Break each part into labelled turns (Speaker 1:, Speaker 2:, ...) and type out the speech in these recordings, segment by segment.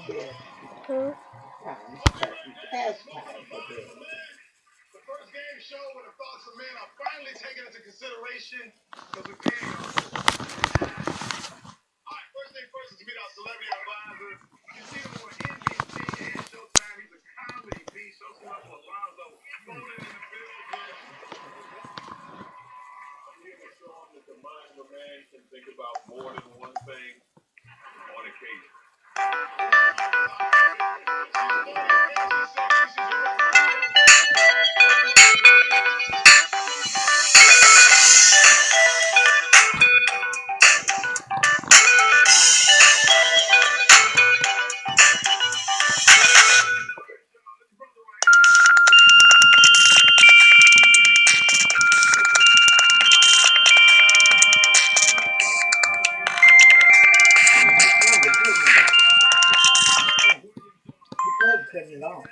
Speaker 1: here.
Speaker 2: Huh?
Speaker 1: Time, pastime for them.
Speaker 3: The first game show where the thoughts of men are finally taken into consideration because we're paying our All right, first thing first is to meet our celebrity advisor. You see him on NBC and Showtime. He's a comedy beast. Show some up for Alonzo. Floating in the building. I'm here to show him that the mind of a man can think about more than one thing on occasion.
Speaker 1: Trying to get me back. You tried to turn it on.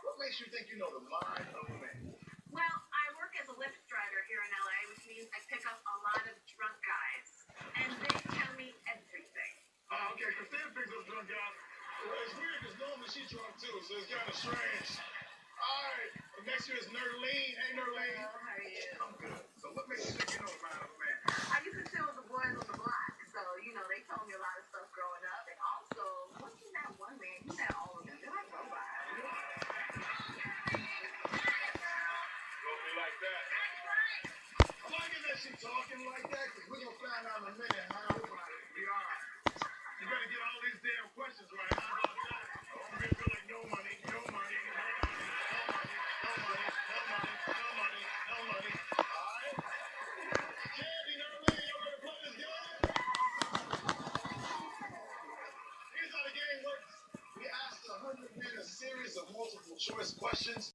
Speaker 3: What makes you think you know the mind of a man?
Speaker 4: Well, I work as a Lyft driver here in LA, which means I pick up a lot of drunk guys. And they tell me everything.
Speaker 3: Oh, okay, Christina picks up drunk guys. Well, it's weird because normally she's drunk too, so it's kind of strange. All right, well, next year is Nerlene. Hey, Nerlene.
Speaker 4: How are you?
Speaker 3: I'm good. So what makes you think you know the mind of a man?
Speaker 4: I used to chill with the boys on the block, so, they told me a lot of stuff growing up. And also, wasn't that one man, he had all of them. They're like robots.
Speaker 3: Don't be like that. I'm liking that she's talking like that because we're going to find out in a minute how we are. You better get all these damn questions right. How about that? I'm going to feel like no money, no money, no money, no money, no money, no money, no money. All right? Candy, Nerlene, you ready to play this game? Here's how the game works. We ask 100 men a series of multiple choice questions.